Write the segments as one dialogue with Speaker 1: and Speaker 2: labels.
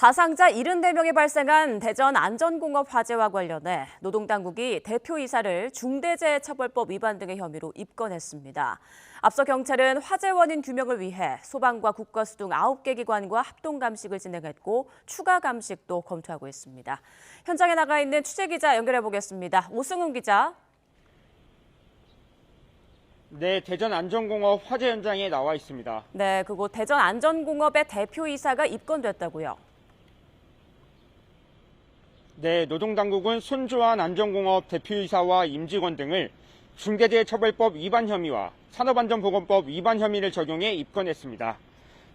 Speaker 1: 사상자 74명이 발생한 대전 안전공업 화재와 관련해 노동당국이 대표이사를 중대재해처벌법 위반 등의 혐의로 입건했습니다. 앞서 경찰은 화재 원인 규명을 위해 소방과 국가수 등 9개 기관과 합동 감식을 진행했고 추가 감식도 검토하고 있습니다. 현장에 나가 있는 취재기자 연결해 보겠습니다. 오승훈 기자.
Speaker 2: 네, 대전 안전공업 화재 현장에 나와 있습니다.
Speaker 1: 네, 그곳 대전 안전공업의 대표이사가 입건됐다고요.
Speaker 2: 네, 노동당국은 손주환 안전공업 대표이사와 임직원 등을 중대재해처벌법 위반 혐의와 산업안전보건법 위반 혐의를 적용해 입건했습니다.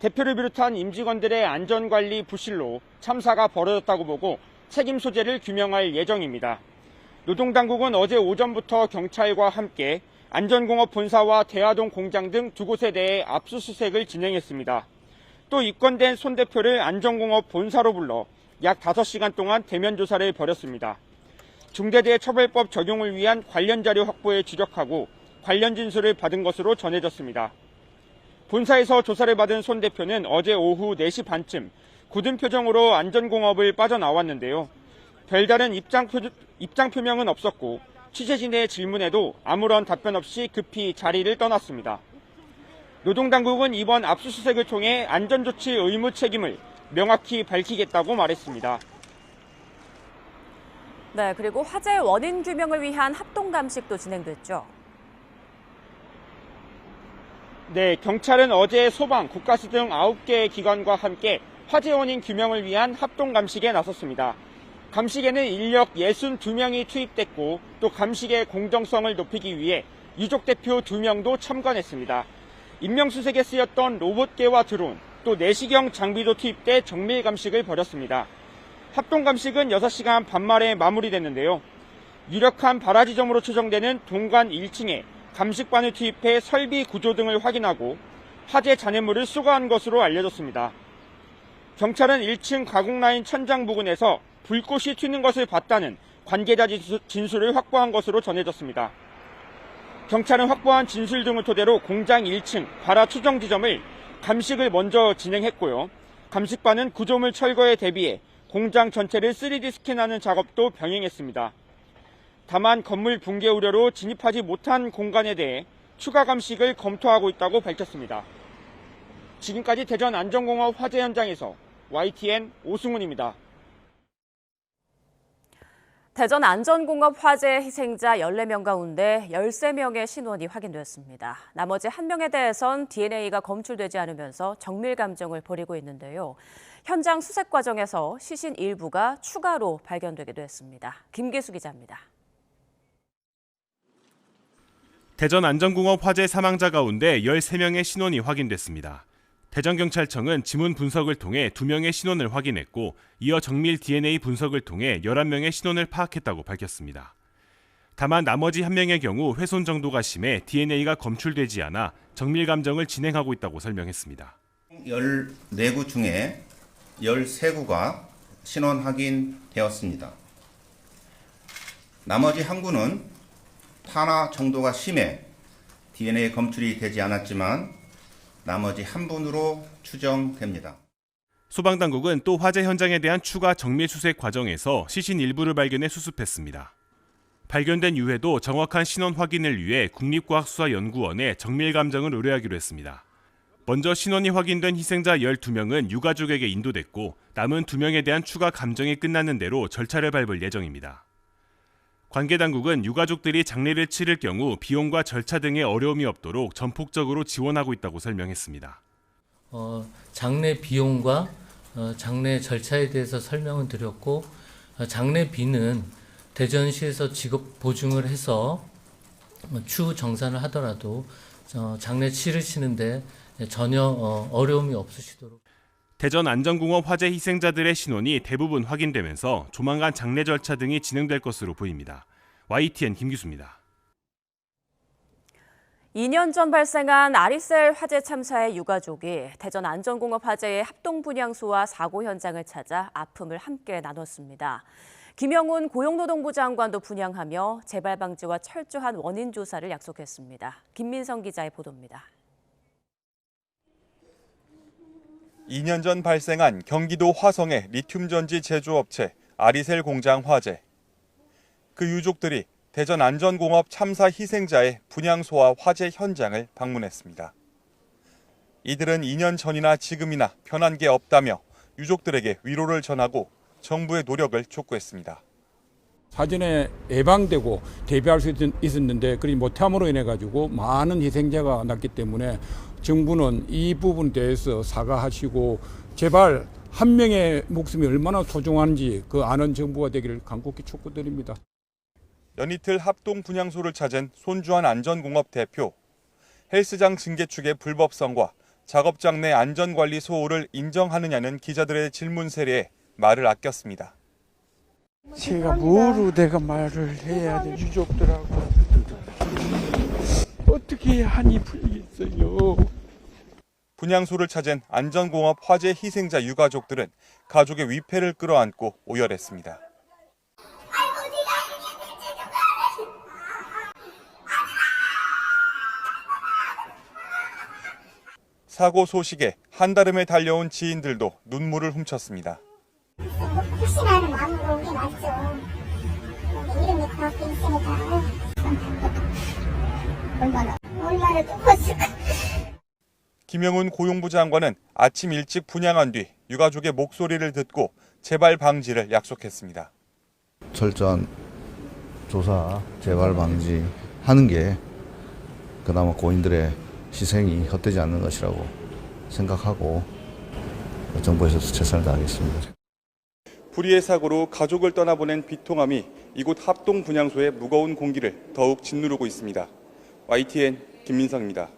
Speaker 2: 대표를 비롯한 임직원들의 안전관리 부실로 참사가 벌어졌다고 보고 책임 소재를 규명할 예정입니다. 노동당국은 어제 오전부터 경찰과 함께 안전공업 본사와 대하동 공장 등 두 곳에 대해 압수수색을 진행했습니다. 또 입건된 손 대표를 안전공업 본사로 불러 약 5시간 동안 대면 조사를 벌였습니다. 중대재해처벌법 적용을 위한 관련 자료 확보에 주력하고 관련 진술을 받은 것으로 전해졌습니다. 본사에서 조사를 받은 손 대표는 어제 오후 4시 반쯤 굳은 표정으로 안전공업을 빠져나왔는데요. 별다른 입장 표명은 없었고 취재진의 질문에도 아무런 답변 없이 급히 자리를 떠났습니다. 노동당국은 이번 압수수색을 통해 안전조치 의무 책임을 명확히 밝히겠다고 말했습니다.
Speaker 1: 네, 그리고 화재 원인 규명을 위한 합동 감식도 진행됐죠.
Speaker 2: 네, 경찰은 어제 소방, 국가수 등 9개 기관과 함께 화재 원인 규명을 위한 합동 감식에 나섰습니다. 감식에는 인력 62명이 투입됐고 또 감식의 공정성을 높이기 위해 유족 대표 2명도 참관했습니다. 인명수색에 쓰였던 로봇개와 드론, 또 내시경 장비도 투입돼 정밀 감식을 벌였습니다. 합동 감식은 6시간 반 만에 마무리됐는데요. 유력한 발화 지점으로 추정되는 동관 1층에 감식반을 투입해 설비 구조 등을 확인하고 화재 잔해물을 수거한 것으로 알려졌습니다. 경찰은 1층 가공라인 천장 부근에서 불꽃이 튀는 것을 봤다는 관계자 진술을 확보한 것으로 전해졌습니다. 경찰은 확보한 진술 등을 토대로 공장 1층 발화 추정 지점을 감식을 먼저 진행했고요. 감식반은 구조물 철거에 대비해 공장 전체를 3D 스캔하는 작업도 병행했습니다. 다만 건물 붕괴 우려로 진입하지 못한 공간에 대해 추가 감식을 검토하고 있다고 밝혔습니다. 지금까지 대전 안전공업 화재 현장에서 YTN 오승훈입니다.
Speaker 1: 대전 안전공업 화재 희생자 14명 가운데 13명의 신원이 확인됐습니다. 나머지 1명에 대해선 DNA가 검출되지 않으면서 정밀 감정을 벌이고 있는데요. 현장 수색 과정에서 시신 일부가 추가로 발견되기도 했습니다. 김기수 기자입니다.
Speaker 3: 대전 안전공업 화재 사망자 가운데 13명의 신원이 확인됐습니다. 대전경찰청은 지문 분석을 통해 2명의 신원을 확인했고 이어 정밀 DNA 분석을 통해 11명의 신원을 파악했다고 밝혔습니다. 다만 나머지 1명의 경우 훼손 정도가 심해 DNA가 검출되지 않아 정밀 감정을 진행하고 있다고 설명했습니다.
Speaker 4: 14구 중에 13구가 신원 확인되었습니다. 나머지 1구는 탄화 정도가 심해 DNA 검출이 되지 않았지만 나머지 1분으로 추정됩니다.
Speaker 3: 소방당국은 또 화재 현장에 대한 추가 정밀 수색 과정에서 시신 일부를 발견해 수습했습니다. 발견된 유해도 정확한 신원 확인을 위해 국립과학수사연구원에 정밀 감정을 의뢰하기로 했습니다. 먼저 신원이 확인된 희생자 12명은 유가족에게 인도됐고 남은 2명에 대한 추가 감정이 끝나는 대로 절차를 밟을 예정입니다. 관계당국은 유가족들이 장례를 치를 경우 비용과 절차 등의 어려움이 없도록 전폭적으로 지원하고 있다고 설명했습니다.
Speaker 5: 장례 비용과 장례 절차에 대해서 설명을 드렸고 장례비는 대전시에서 지급 보증을 해서 추후 정산을 하더라도 장례 치르시는데 전혀 어려움이 없으시도록.
Speaker 3: 대전 안전공업 화재 희생자들의 신원이 대부분 확인되면서 조만간 장례 절차 등이 진행될 것으로 보입니다. YTN 김기수입니다.
Speaker 1: 2년 전 발생한 아리셀 화재 참사의 유가족이 대전 안전공업 화재의 합동분향소와 사고 현장을 찾아 아픔을 함께 나눴습니다. 김영훈 고용노동부 장관도 분향하며 재발 방지와 철저한 원인 조사를 약속했습니다. 김민성 기자의 보도입니다.
Speaker 6: 2년 전 발생한 경기도 화성의 리튬 전지 제조업체 아리셀 공장 화재. 그 유족들이 대전 안전공업 참사 희생자의 분향소와 화재 현장을 방문했습니다. 이들은 2년 전이나 지금이나 변한 게 없다며 유족들에게 위로를 전하고 정부의 노력을 촉구했습니다.
Speaker 7: 사전에 예방되고 대비할 수 있었는데 그러지 못함으로 인해 가지고 많은 희생자가 났기 때문에 정부는 이 부분에 대해서 사과하시고 제발 한 명의 목숨이 얼마나 소중한지 그 아는 정부가 되기를 간곡히 촉구드립니다.
Speaker 6: 연이틀 합동 분향소를 찾은 손주환 안전공업 대표. 헬스장 증개 측의 불법성과 작업장 내 안전관리 소홀을 인정하느냐는 기자들의 질문 세례에 말을 아꼈습니다.
Speaker 8: 제가 뭐로 내가 말을 해야 돼, 유족들하고. 어떻게 한이 풀리겠어요.
Speaker 6: 분향소를 찾은 안전공업 화재 희생자 유가족들은 가족의 위패를 끌어안고 오열했습니다. 사고 소식에 한달음에 달려온 지인들도 눈물을 훔쳤습니다.
Speaker 9: 혹시나는 마음으로 온 게 맞죠. 이름이 그렇게 있으니까 얼마나 두었을까.
Speaker 6: 김영훈 고용부 장관은 아침 일찍 분향한 뒤 유가족의 목소리를 듣고 재발 방지를 약속했습니다.
Speaker 10: 철저한 조사, 재발 방지하는 게 그나마 고인들의 희생이 헛되지 않는 것이라고 생각하고 정부에서 최선을 다하겠습니다.
Speaker 6: 불의의 사고로 가족을 떠나보낸 비통함이 이곳 합동 분향소의 무거운 공기를 더욱 짓누르고 있습니다. YTN 김민성입니다.